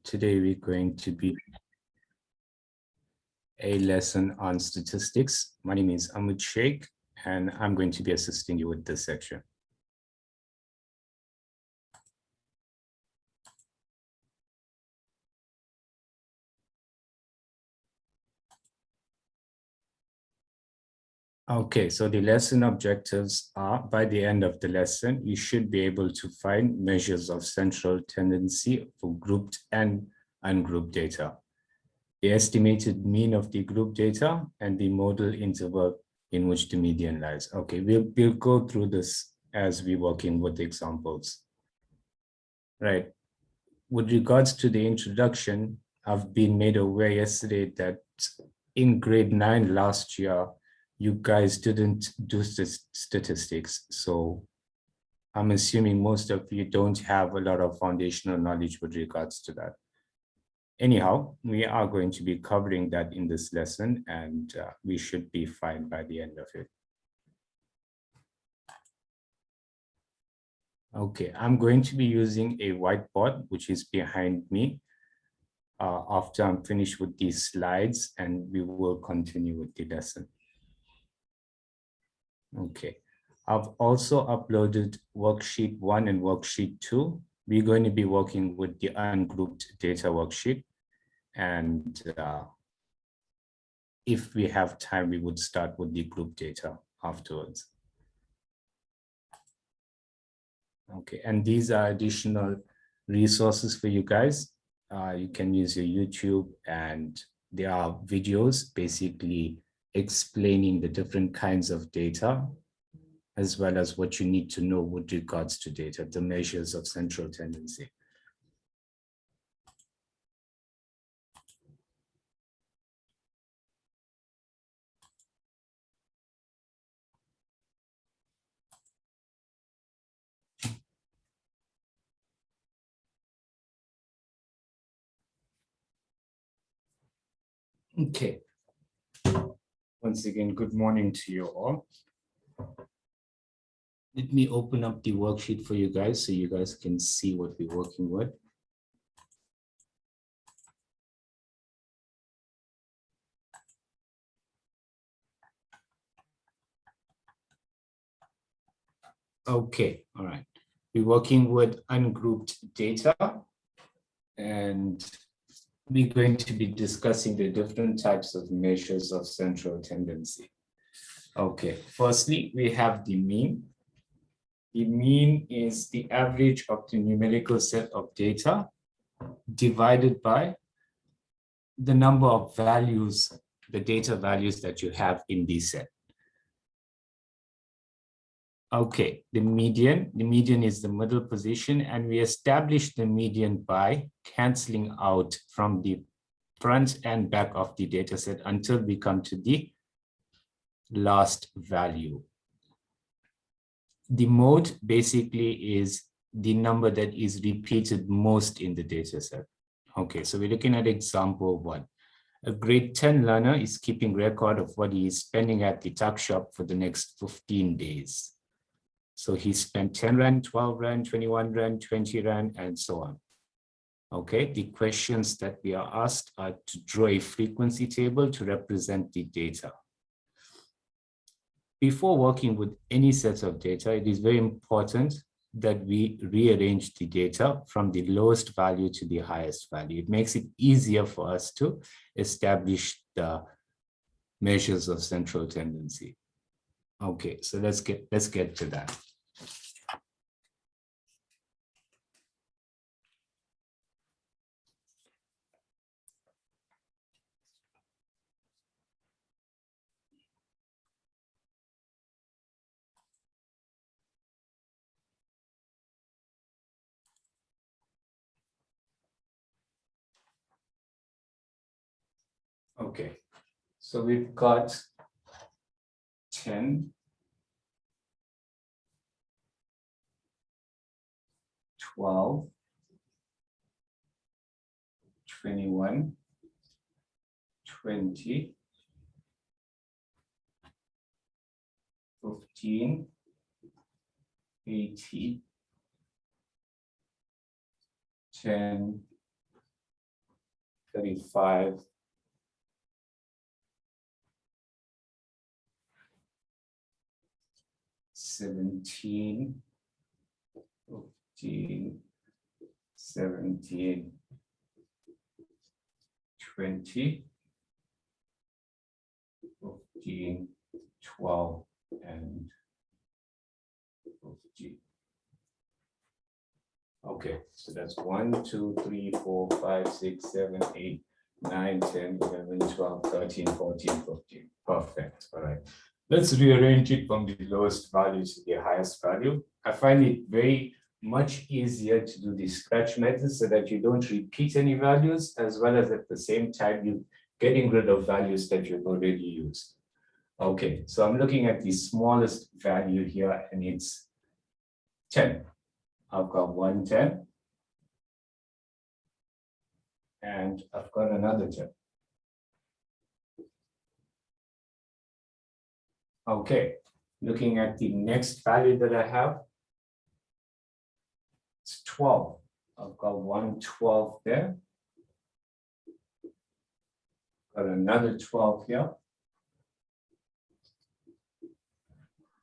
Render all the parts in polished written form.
Today we're going to be a lesson on statistics. My name is Ahmed Sheikh, and I'm going to be assisting you with this section. Okay, so the lesson objectives are, by the end of the lesson, you should be able to find measures of central tendency for grouped and ungrouped data, the estimated mean of the group data, and the modal interval in which the median lies. Okay, we'll go through this as we work in with examples. Right. With regards to the introduction, I've been made aware yesterday that in grade 9 last year, you guys didn't do statistics. So I'm assuming most of you don't have a lot of foundational knowledge with regards to that. Anyhow, we are going to be covering that in this lesson, and we should be fine by the end of it. Okay, I'm going to be using a whiteboard, which is behind me, after I'm finished with these slides, and we will continue with the lesson. Okay, I've also uploaded worksheet 1 and worksheet 2. We're going to be working with the ungrouped data worksheet. And if we have time, we would start with the group data afterwards. Okay, and these are additional resources for you guys. You can use your YouTube, and there are videos basically explaining the different kinds of data, as well as what you need to know with regards to data, the measures of central tendency. Okay. Once again, good morning to you all. Let me open up the worksheet for you guys so you guys can see what we're working with. Okay, all right. We're working with ungrouped data, and we're going to be discussing the different types of measures of central tendency. Okay, firstly, we have the mean. The mean is the average of the numerical set of data divided by the number of values, the data values that you have in this set. Okay, the median is the middle position, and we establish the median by canceling out from the front and back of the data set until we come to the last value. The mode basically is the number that is repeated most in the data set. Okay, so we're looking at example 1. A grade 10 learner is keeping record of what he is spending at the tuck shop for the next 15 days. So he spent 10 Rand, 12 Rand, 21 Rand, 20 Rand, and so on. Okay, the questions that we are asked are to draw a frequency table to represent the data. Before working with any set of data, it is very important that we rearrange the data from the lowest value to the highest value. It makes it easier for us to establish the measures of central tendency. Okay, so let's get to that. Okay, so we've got 10, 12, 21, 20, 15, 18, 10, 35, 17, 15, 17, 20, 15, 12, and 15. Okay, so that's 1, 2, 3, 4, 5, 6, 7, 8, 9, 10, 11, 12, 13, 14, 15. Perfect. All right. Let's rearrange it from the lowest value to the highest value. I find it very much easier to do the scratch method so that you don't repeat any values, as well as at the same time you getting rid of values that you've already used. Okay, so I'm looking at the smallest value here, and it's 10. I've got 110, and I've got another 10. Okay, looking at the next value that I have, it's 12. I've got 112 there. Got another 12 here.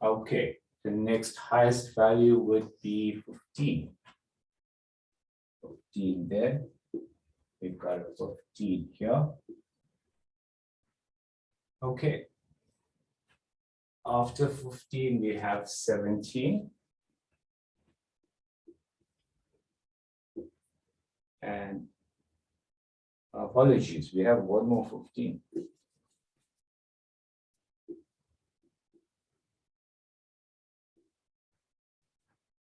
Okay, the next highest value would be 15. 15 there. We've got a 15 here. Okay. After 15, we have 17. And apologies, we have one more 15.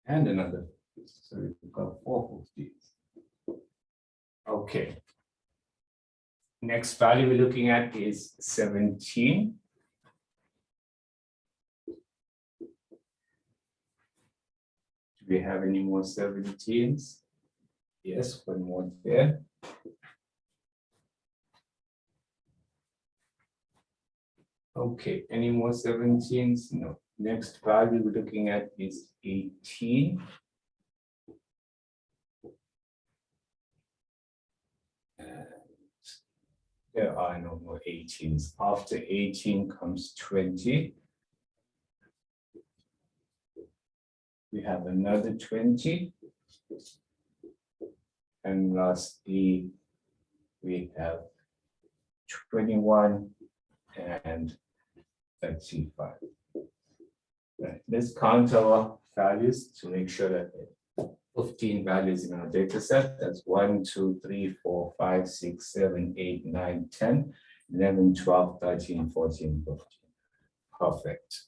And another. So we've got 4 15s. Okay. Next value we're looking at is 17. Do we have any more 17s? Yes, one more there. Okay, any more 17s? No. Next value we're looking at is 18. And there are no more 18s. After 18 comes 20. We have another 20. And lastly, we have 21 and 35. Right. Let's count our values to make sure that 15 values in our data set. That's 1, 2, 3, 4, 5, 6, 7, 8, 9, 10, 11, 12, 13, 14, 15. Perfect.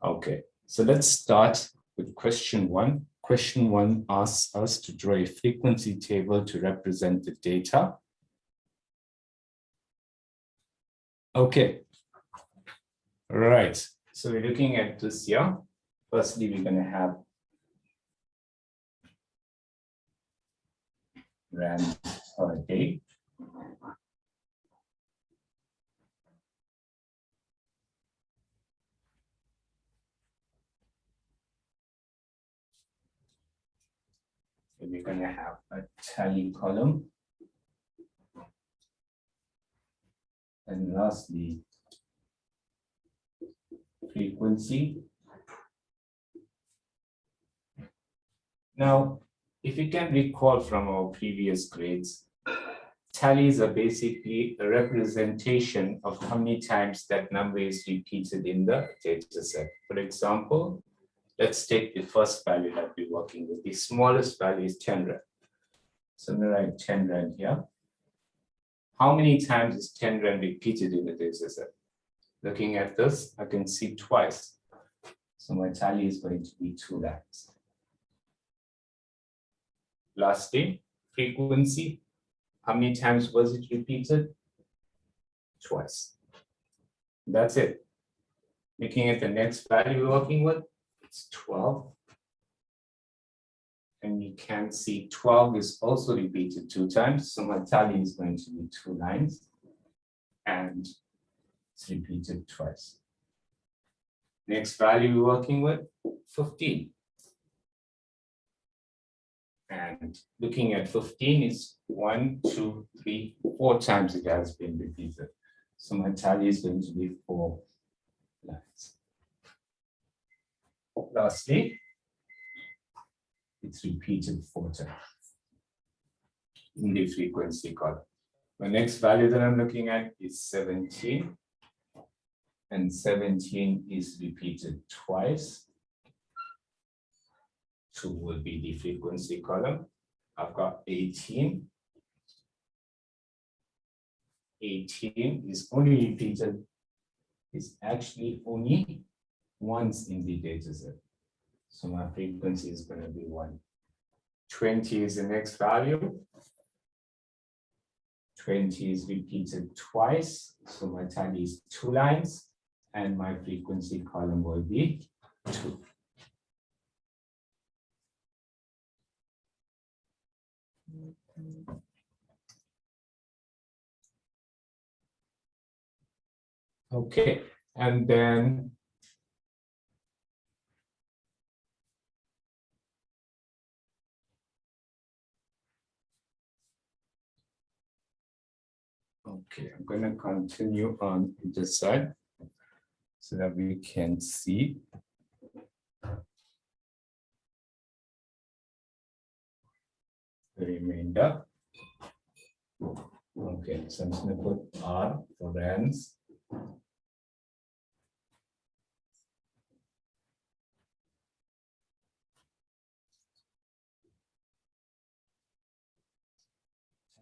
Okay, so let's start with question 1. Question 1 asks us to draw a frequency table to represent the data. Okay. Right. So we're looking at this here. Firstly, we're going to have rand per day. So we're going to have a tally column. And lastly, frequency. Now, if you can recall from our previous grades, tallies are basically a representation of how many times that number is repeated in the data set. For example, let's take the first value that we're working with. The smallest value is 10 rand. So I'm going to write 10 rand here. How many times is 10 rand repeated in the data set? Looking at this, I can see twice. So my tally is going to be 2 lakhs. Lastly, frequency. How many times was it repeated? Twice. That's it. Looking at the next value we're working with, it's 12. And you can see 12 is also repeated 2 times. So my tally is going to be 2 lines. And it's repeated twice. Next value we're working with, 15. And looking at 15 is 1, 2, 3, 4 times it has been repeated. So my tally is going to be 4 lines. Lastly, it's repeated 4 times in the frequency column. The next value that I'm looking at is 17. And 17 is repeated twice. 2 will be the frequency column. I've got 18. 18 is only repeated, is actually only once in the data set. So my frequency is going to be 1. 20 is the next value. 20 is repeated twice. So my tally is 2 lines. And my frequency column will be 2. Okay, and then okay, I'm going to continue on this side so that we can see the remainder. Okay, so I'm just going to put R for rands.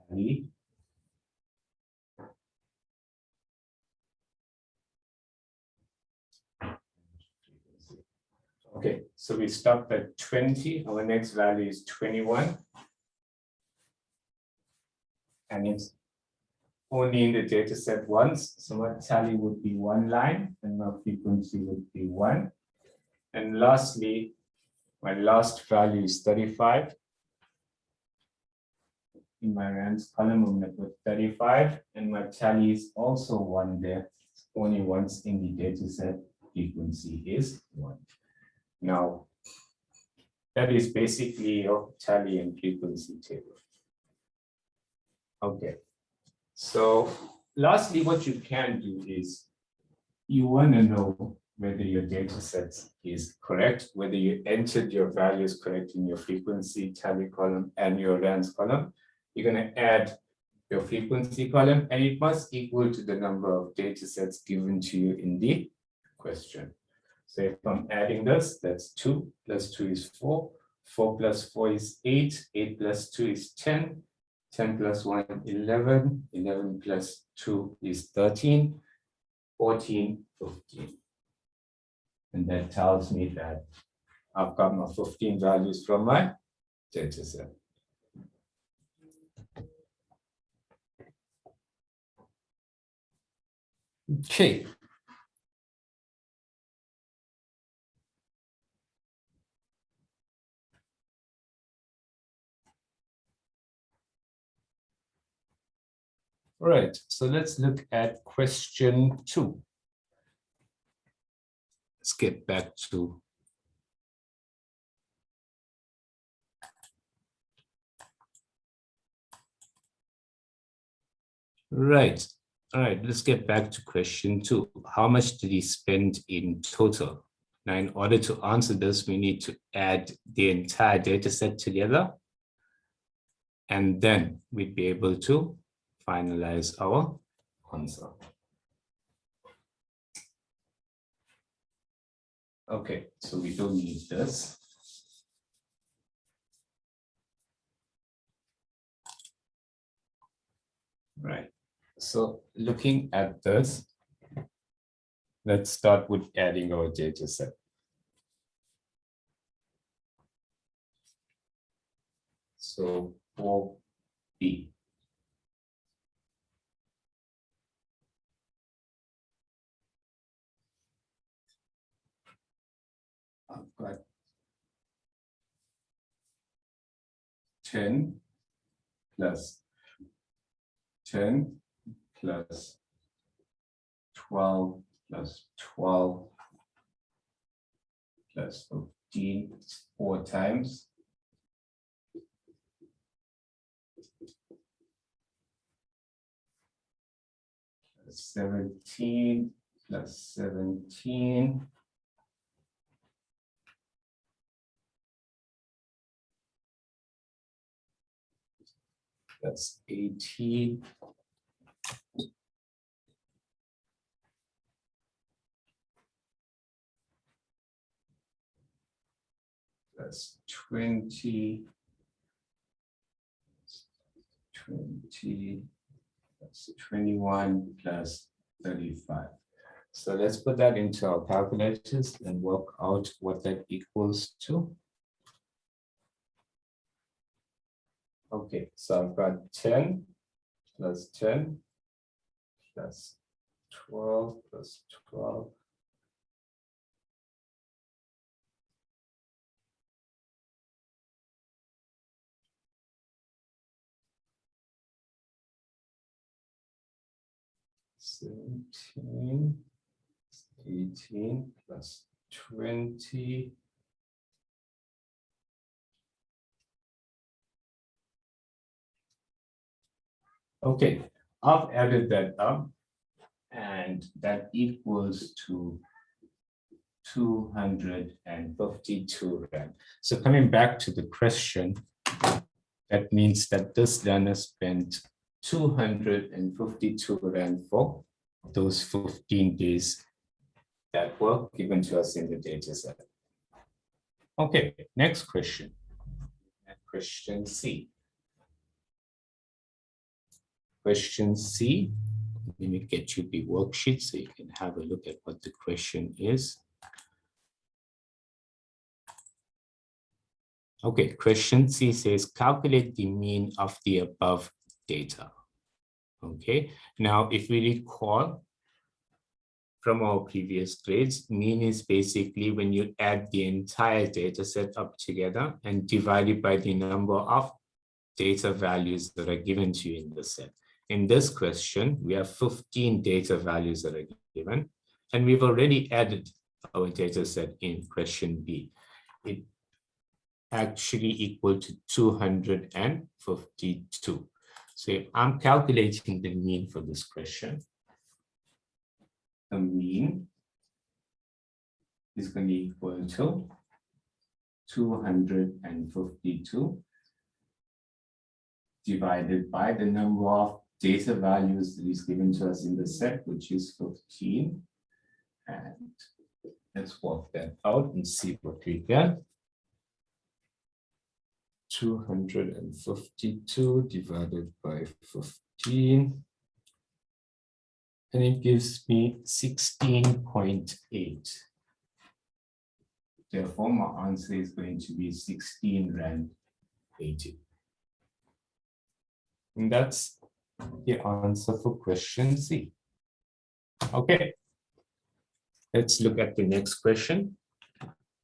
Tally. Okay, so we stopped at 20. Our next value is 21. And it's only in the data set once. So my tally would be 1 line and my frequency would be 1. And lastly, my last value is 35. In my rands column, I'm going to put 35, and my tally is also 1 there. Only once in the data set, frequency is 1. Now, that is basically your tally and frequency table. Okay, so lastly, what you can do is you want to know whether your data set is correct, whether you entered your values correct in your frequency tally column and your rands column. You're going to add your frequency column, and it must equal to the number of data sets given to you in the question. So if I'm adding this, that's 2 plus 2 is 4. 4 plus 4 is 8. 8 plus 2 is 10. 10 plus 1, 11. 11 plus 2 is 13. 14, 15. And that tells me that I've got my 15 values from my data set. Okay. All right, so let's look at question 2. Let's get back to right. All right, let's get back to question 2. How much did he spend in total? Now, in order to answer this, we need to add the entire data set together, and then we'd be able to finalize our answer. Okay, so we don't need this. Right, so looking at this, let's start with adding our data set. So 4B. I've got 10 plus 10 plus 12 plus 12 plus 15, 4 times. 17 plus 17. That's 18. That's 20. 20. That's 21 plus 35. So let's put that into our calculators and work out what that equals to. Okay, so I've got 10 plus 10 plus 12 plus 12. $17, 18 plus 20. Okay, I've added that up and that equals to 252 Rand. So coming back to the question, that means that this learner spent 252 Rand for those 15 days that were given to us in the data set. Okay, next question. Question C. Question C, let me get you the worksheet so you can have a look at what the question is. Okay, question C says, calculate the mean of the above data. Okay, now if we recall from our previous grades, mean is basically when you add the entire data set up together and divide it by the number of data values that are given to you in the set. In this question, we have 15 data values that are given, and we've already added our data set in question B. It actually equal to 252. So if I'm calculating the mean for this question, the mean is going to equal to 252 divided by the number of data values that is given to us in the set, which is 15. And let's work that out and see what we get. 252 divided by 15. And it gives me 16.8. Therefore, my answer is going to be 16 Rand 80. And that's the answer for question C. Okay, let's look at the next question.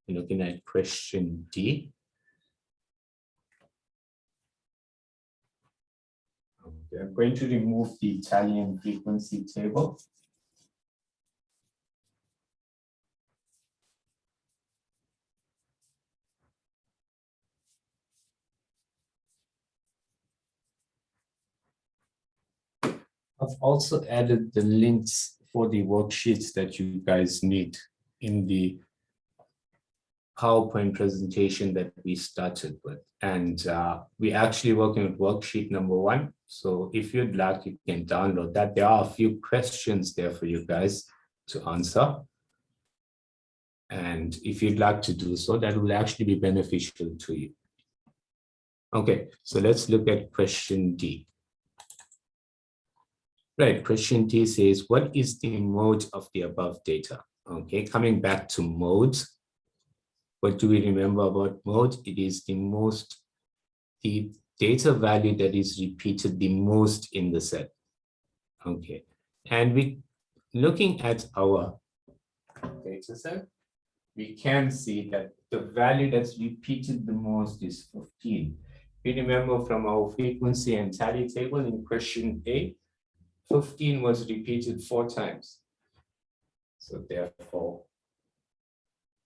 We're looking at question D. Okay, I'm going to remove the Italian frequency table. I've also added the links for the worksheets that you guys need in the PowerPoint presentation that we started with. And we're actually working with worksheet number 1. So if you'd like, you can download that. There are a few questions there for you guys to answer. And if you'd like to do so, that will actually be beneficial to you. Okay, so let's look at question D. Right, question D says, what is the mode of the above data? Okay, coming back to modes, what do we remember about mode? It is the data value that is repeated the most in the set. Okay, and we looking at our data set, we can see that the value that's repeated the most is 15. We remember from our frequency and tally table in question A, 15 was repeated 4 times. So therefore,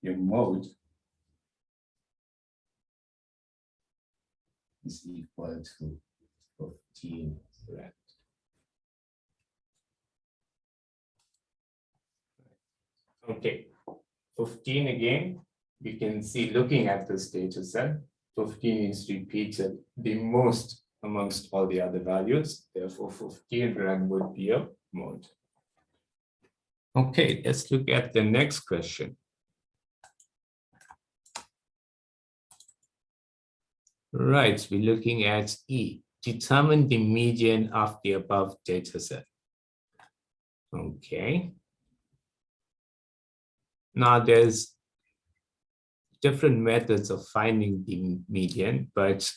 your mode is equal to 15 Rand. 15 again, we can see looking at this data set, 15 is repeated the most amongst all the other values. Therefore, 15 rand would be a mode. Okay, let's look at the next question. Right, we're looking at E. Determine the median of the above data set. Okay. Now there's different methods of finding the median, but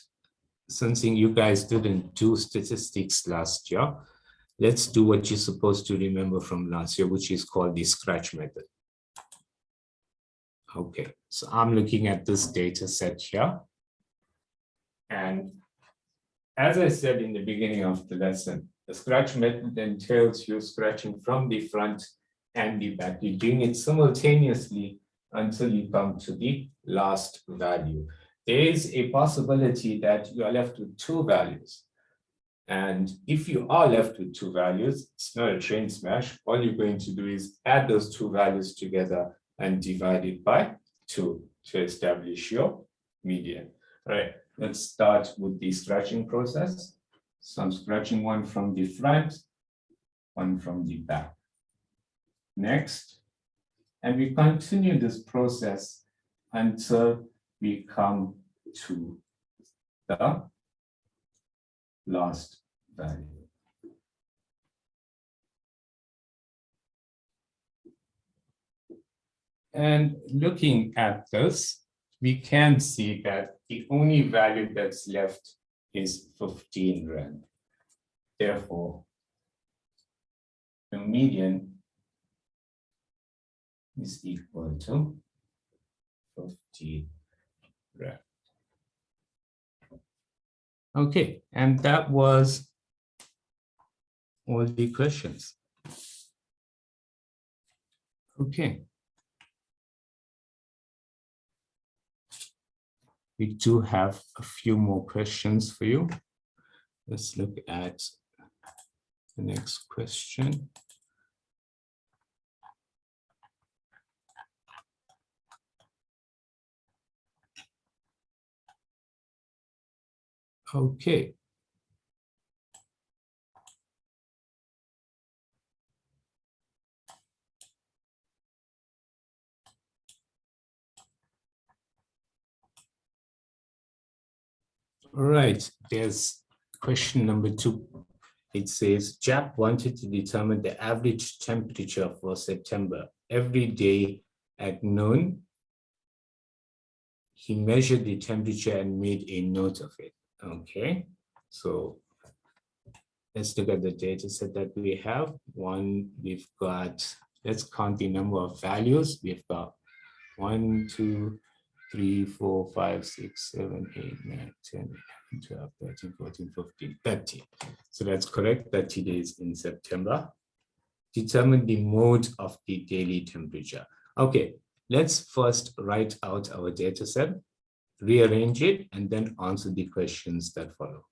since you guys didn't do statistics last year, let's do what you're supposed to remember from last year, which is called the scratch method. Okay, so I'm looking at this data set here. And as I said in the beginning of the lesson, the scratch method entails you scratching from the front and the back. You're doing it simultaneously until you come to the last value. There is a possibility that you are left with two values. And if you are left with two values, it's not a train smash. All you're going to do is add those two values together and divide it by 2 to establish your median. All right, let's start with the scratching process. So I'm scratching one from the front, one from the back. Next, and we continue this process until we come to the last value. And looking at this, we can see that the only value that's left is 15 rand. Therefore, the median is equal to 15 rand. Okay, and that was all the questions. Okay. We do have a few more questions for you. Let's look at the next question. Okay. All right, there's question number 2. It says, Jack wanted to determine the average temperature for September. Every day at noon, he measured the temperature and made a note of it. Okay, so let's look at the data set that we have. One, we've got, let's count the number of values. We've got 1, 2, 3, 4, 5, 6, 7, 8, 9, 10, 11, 12, 13, 14, 15, 30. So that's correct, 30 days in September. Determine the mode of the daily temperature. Okay, let's first write out our data set, rearrange it, and then answer the questions that follow.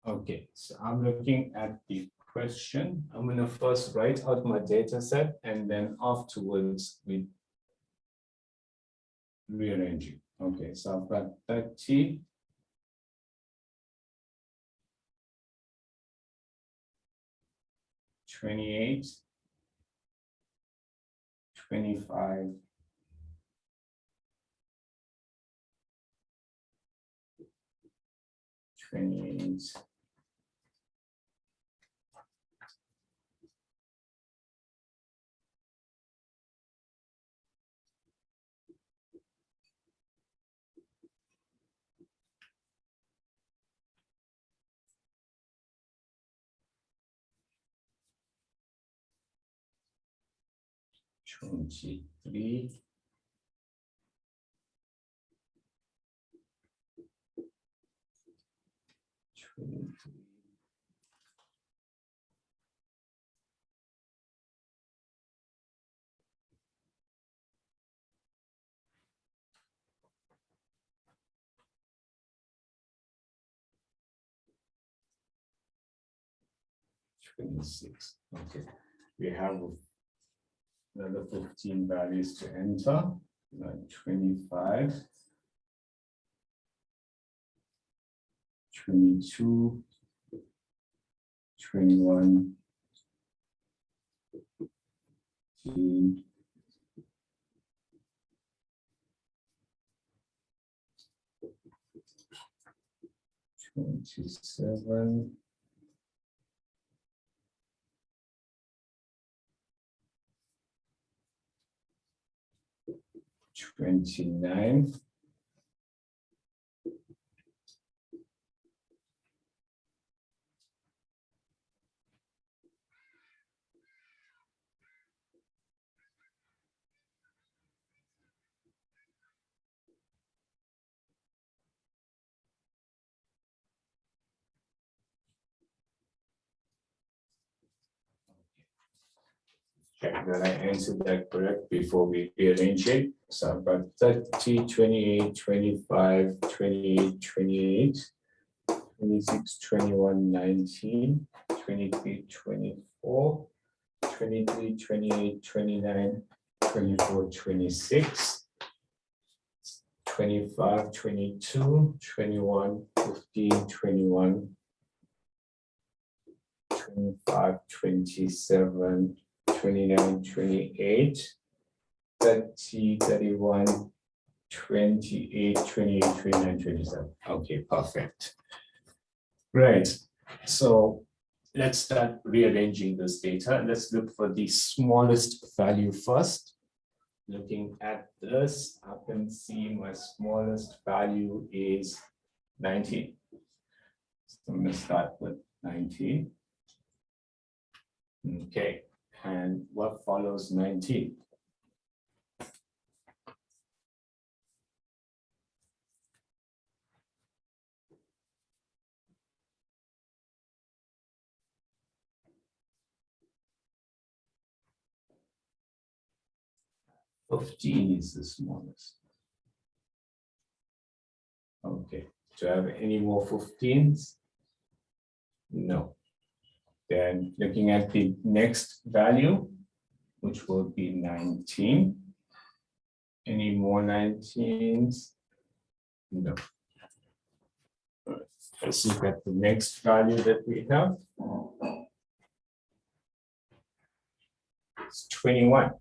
Okay, so I'm looking at the question. I'm going to first write out my data set, and then afterwards we rearrange it. Okay, so I've got 30, 28, 25, 28, 23. 23. 26. Okay, we have another 15 values to enter. 25, 22, 21, 18, 27, 29, check that I answered that correct before we rearrange it. So I've got 30, 28, 25, 28, 28, 26, 21, 19, 23, 24, 23, 28, 29, 24, 26, 25, 22, 21, 15, 21, 25, 27, 29, 28, 30, 31, 28, 28, 29, 27. Okay, perfect. Right. So let's start rearranging this data. Let's look for the smallest value first. Looking at this, I can see my smallest value is 19. So I'm going to start with 19. Okay, and what follows 19? $15 is the smallest. Okay, do I have any more 15s? No. Then looking at the next value, which will be 19. Any more 19s? No. All right. Let's look at the next value that we have. It's 21.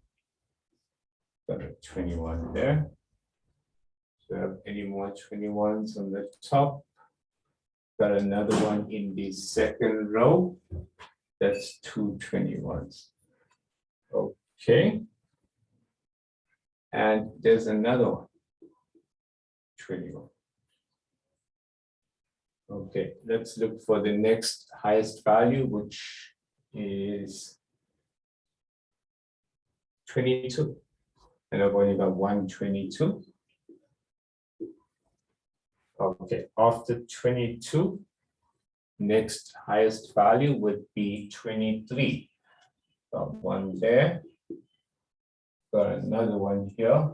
Got a 21 there. Do I have any more 21s on the top? Got another one in the second row. That's 2 21s. Okay. And there's another one. 21. Okay, let's look for the next highest value, which is 22. And I've only got 122. Okay, after 22, next highest value would be 23. Got one there. Got another one here.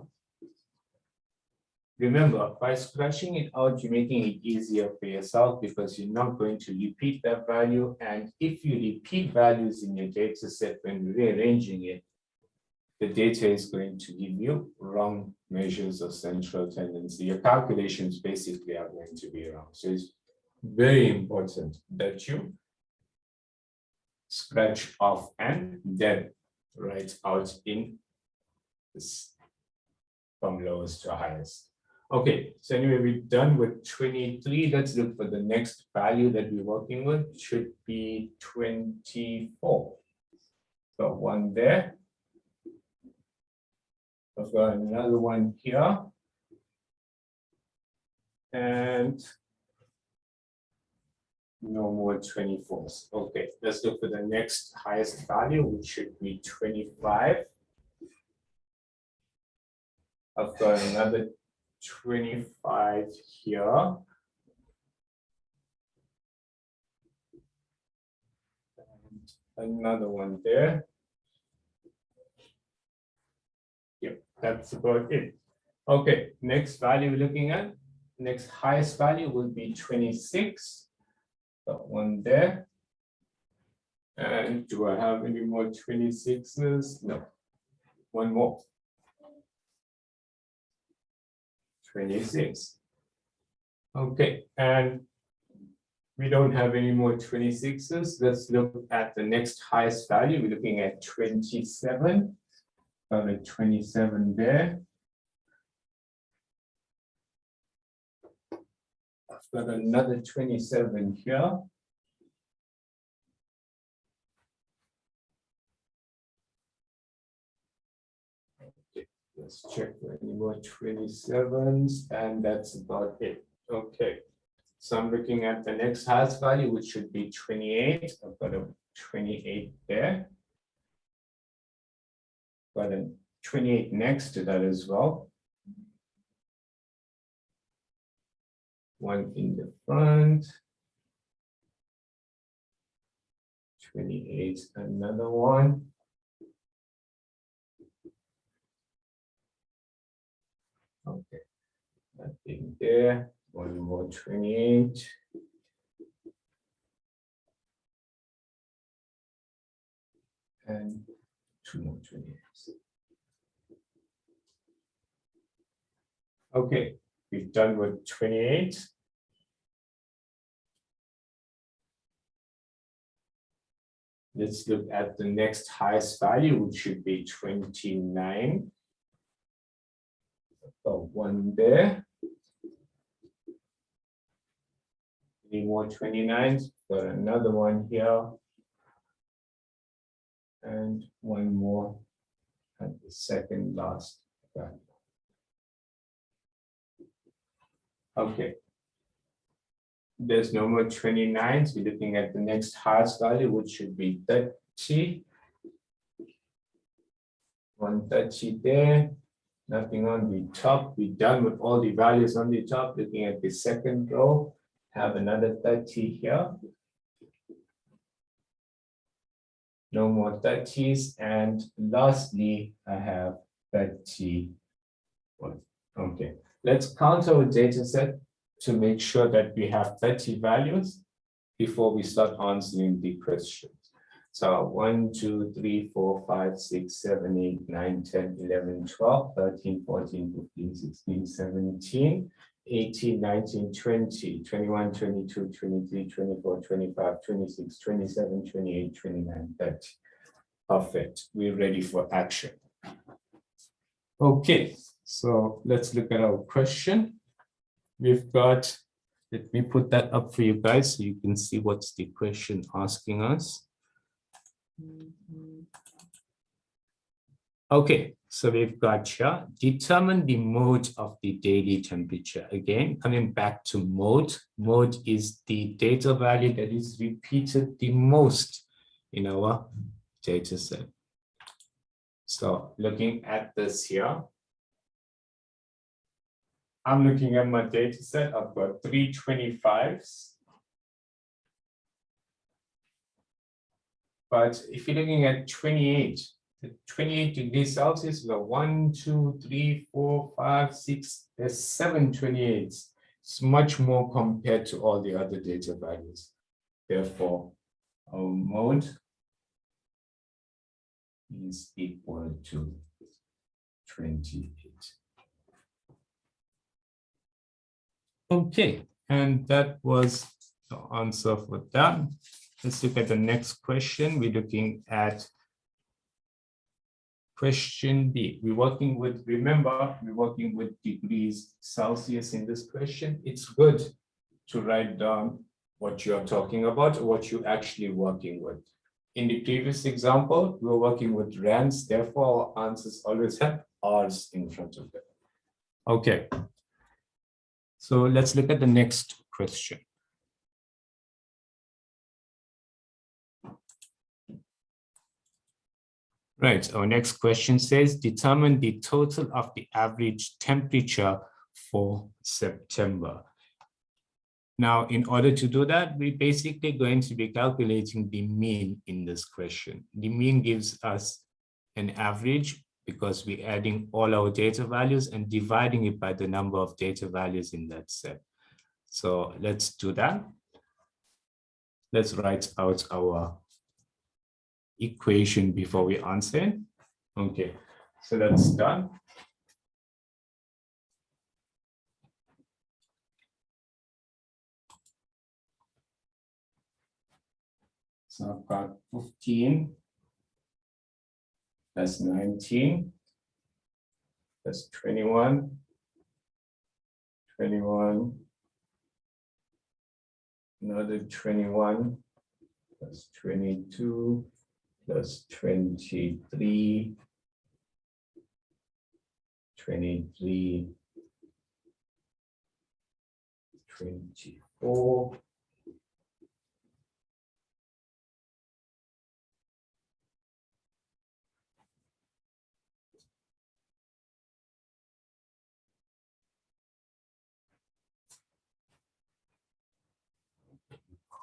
Remember, by scratching it out, you're making it easier for yourself because you're not going to repeat that value. And if you repeat values in your data set when rearranging it, the data is going to give you wrong measures of central tendency. Your calculations basically are going to be wrong. So it's very important that you scratch off and then write out in this from lowest to highest. Okay, so anyway, we're done with 23. Let's look for the next value that we're working with. It should be 24. Got one there. I've got another one here. And no more 24s. Okay, let's look for the next highest value, which should be 25. I've got another 25 here. And another one there. Yep, that's about it. Okay, next value we're looking at. Next highest value will be 26. Got one there. And do I have any more 26s? No. One more. 26. Okay, and we don't have any more 26s. Let's look at the next highest value. We're looking at 27. Got a 27 there. I've got another 27 here. Okay, let's check for any more 27s, and that's about it. Okay, so I'm looking at the next highest value, which should be 28. I've got a 28 there. Got a 28 next to that as well. One in the front. 28, another one. Okay, nothing there. One more 28. And two more 28s. Okay, we've done with 28. Let's look at the next highest value, which should be 29. Got one there. Any more 29s? Got another one here. And one more at the second last value. Okay. There's no more 29s. We're looking at the next highest value, which should be 30. 130 there. Nothing on the top. We're done with all the values on the top. Looking at the second row, have another 30 here. No more 30s. And lastly, I have 31. Okay, let's count our data set to make sure that we have 30 values before we start answering the questions. So 1, 2, 3, 4, 5, 6, 7, 8, 9, 10, 11, 12, 13, 14, 15, 16, 17, 18, 19, 20, 21, 22, 23, 24, 25, 26, 27, 28, 29, 30. Perfect. We're ready for action. Okay, so let's look at our question. We've got, let me put that up for you guys so you can see what's the question asking us. Okay, so we've got here, determine the mode of the daily temperature. Again, coming back to mode. Mode is the data value that is repeated the most in our data set. So looking at this here, I'm looking at my data set. I've got 3 25s. But if you're looking at 28, 28 degrees Celsius, we've got 1, 2, 3, 4, 5, 6, there's 7 28s. It's much more compared to all the other data values. Therefore, our mode is equal to 28. Okay, and that was the answer for that. Let's look at the next question. We're looking at question B. We're working with, remember, we're working with degrees Celsius in this question. It's good to write down what you're talking about or what you're actually working with. In the previous example, we were working with rands, therefore our answers always have R's in front of them. Okay. So let's look at the next question. Right, our next question says, determine the total of the average temperature for September. Now, in order to do that, we're basically going to be calculating the mean in this question. The mean gives us an average because we're adding all our data values and dividing it by the number of data values in that set. So let's do that. Let's write out our equation before we answer. Okay, so that's done. So I've got 15 plus 19 plus 21, 21, another 21 plus 22 plus 23, 23, 24,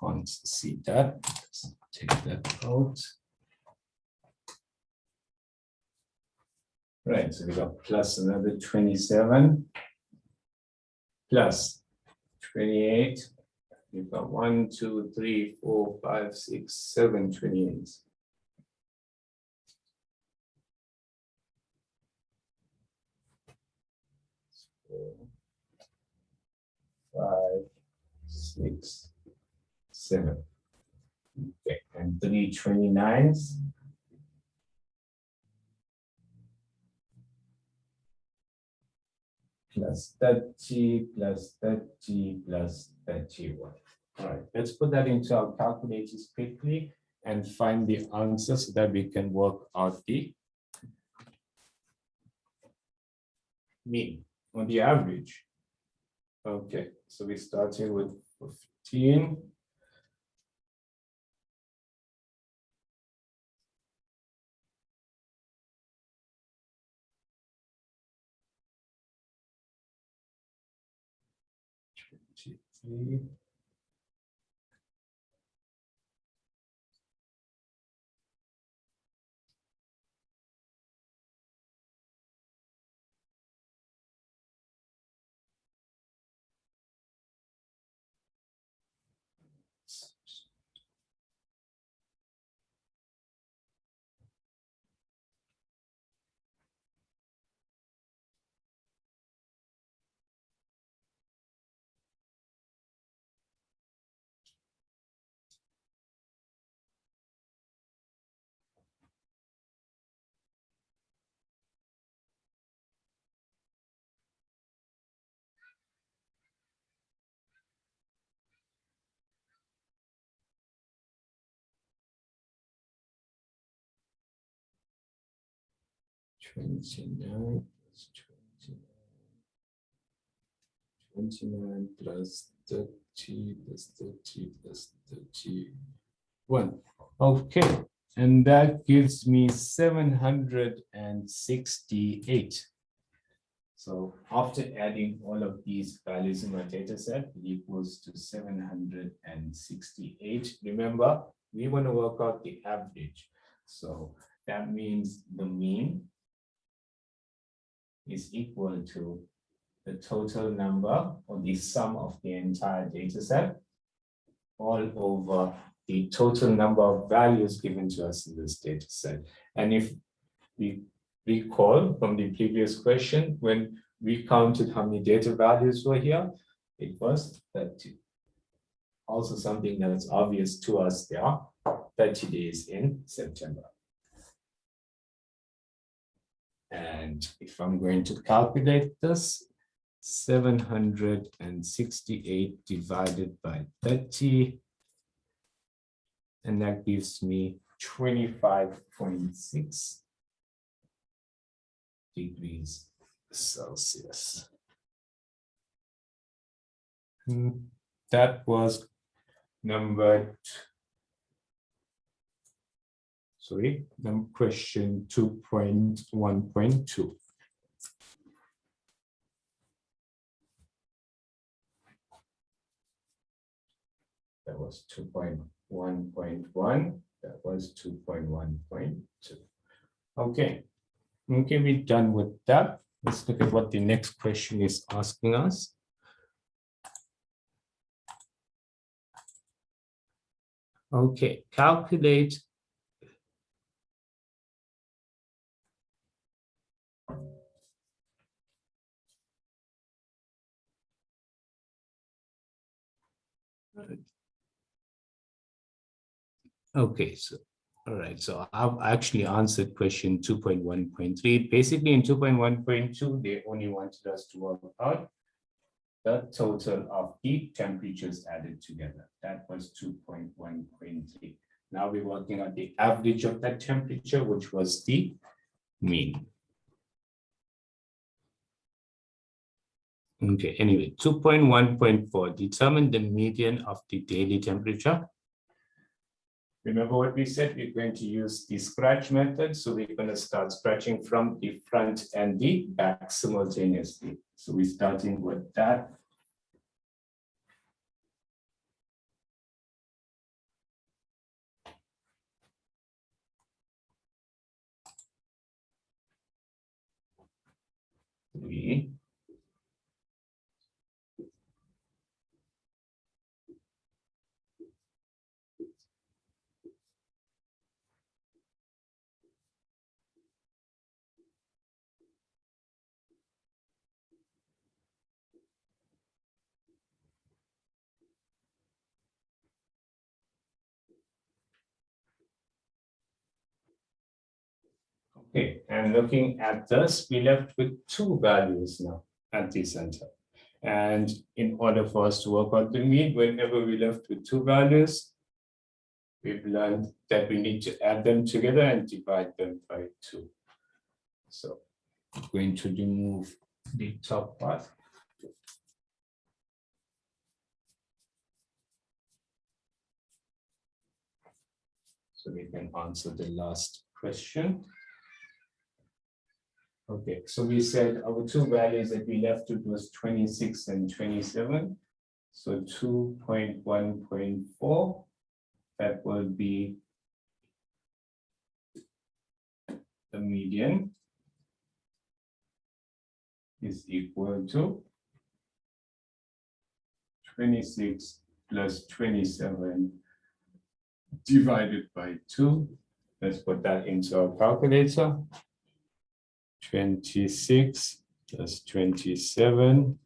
can't see that. Let's take that out. Right, so we got plus another 27 plus 28. We've got 1, 2, 3, 4, 5, 6, 7, 28. 4, 5, 6, 7. Okay, and 3 29s. Plus 30 plus 30 plus 31. All right, let's put that into our calculators quickly and find the answer so that we can work out the mean or the average. Okay, so we're starting with 15. Three. Twenty-nine plus 29 plus 30 plus 30 plus 31. Okay, and that gives me 768. So after adding all of these values in my data set, it equals to 768. Remember, we want to work out the average. So that means the mean is equal to the total number or the sum of the entire data set all over the total number of values given to us in this data set. And if we recall from the previous question, when we counted how many data values were here, it was 30. Also something that's obvious to us, there are 30 days in September. And if I'm going to calculate this, 768 divided by 30, and that gives me 25.6 degrees Celsius. That was number sorry, question 2.1.2. That was 2.1.1. That was 2.1.2. Okay. Okay, we're done with that. Let's look at what the next question is asking us. Okay, calculate okay, so all right, so I've actually answered question 2.1.3. Basically, in 2.1.2, they only wanted us to work out the total of the temperatures added together. That was 2.1.3. Now we're working on the average of that temperature, which was the mean. Okay, anyway, 2.1.4, determine the median of the daily temperature. Remember what we said, we're going to use the scratch method. So we're going to start scratching from the front and the back simultaneously. So we're starting with that. Three. Okay, and looking at this, we left with two values now at the center. And in order for us to work out the mean, whenever we left with two values, we've learned that we need to add them together and divide them by 2. So I'm going to remove the top part. So we can answer the last question. Okay, so we said our two values that we left with was 26 and 27. So 2.1.4, that will be the median, is equal to 26 plus 27 divided by 2. Let's put that into our calculator. 26 plus 27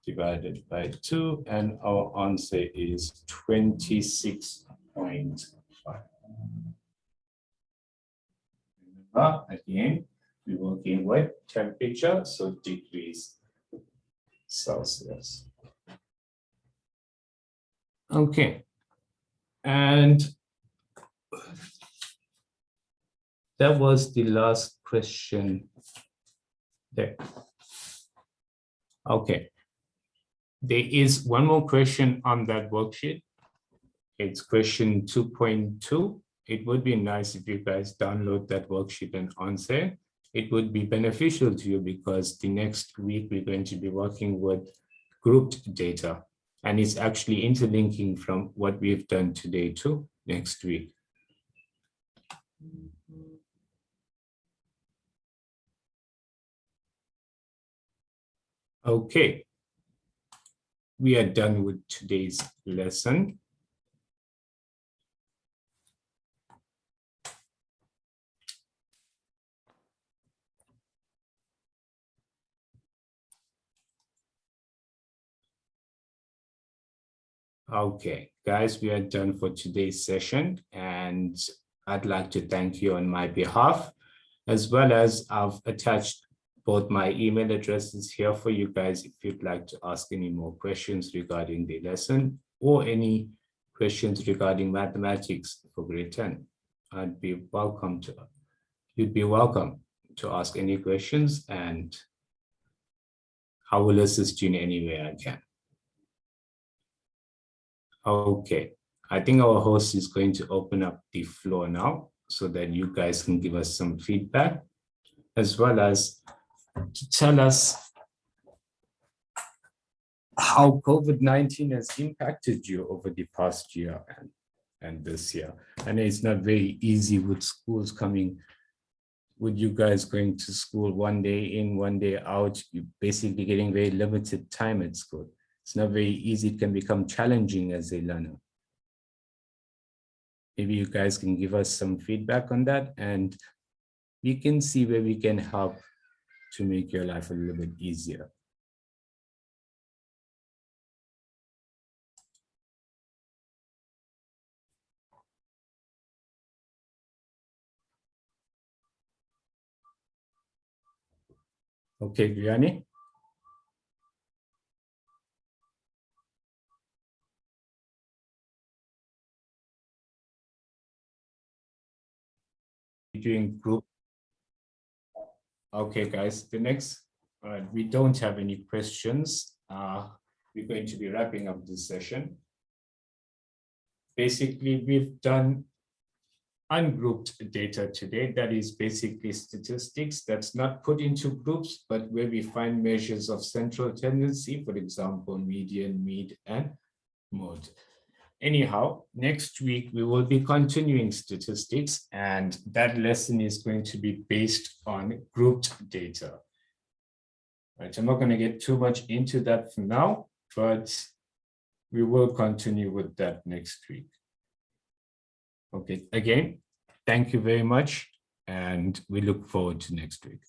divided by 2, and our answer is 26.5. Remember, again, we're working with temperature, so degrees Celsius. Okay, and that was the last question there. Okay. There is one more question on that worksheet. It's question 2.2. It would be nice if you guys download that worksheet and answer. It would be beneficial to you because the next week we're going to be working with grouped data. And it's actually interlinking from what we've done today to next week. Okay. We are done with today's lesson. Okay, guys, we are done for today's session, and I'd like to thank you on my behalf, as well as I've attached both my email addresses here for you guys if you'd like to ask any more questions regarding the lesson or any questions regarding mathematics for grade 10. You'd be welcome to ask any questions, and I will assist you in any way I can. Okay, I think our host is going to open up the floor now. so that you guys can give us some feedback, as well as to tell us how COVID-19 has impacted you over the past year and this year. And it's not very easy with schools coming, with you guys going to school one day in, one day out. You're basically getting very limited time at school. It's not very easy. It can become challenging as a learner. Maybe you guys can give us some feedback on that, and we can see where we can help to make your life a little bit easier. Okay, Gianni? Doing group. Okay, guys, the next, we don't have any questions. We're going to be wrapping up this session. Basically, we've done ungrouped data today. That is basically statistics that's not put into groups, but where we find measures of central tendency, for example, median, mean, and mode. Anyhow, next week we will be continuing statistics, and that lesson is going to be based on grouped data. Right, I'm not going to get too much into that for now, but we will continue with that next week. Okay, again, thank you very much, and we look forward to next week.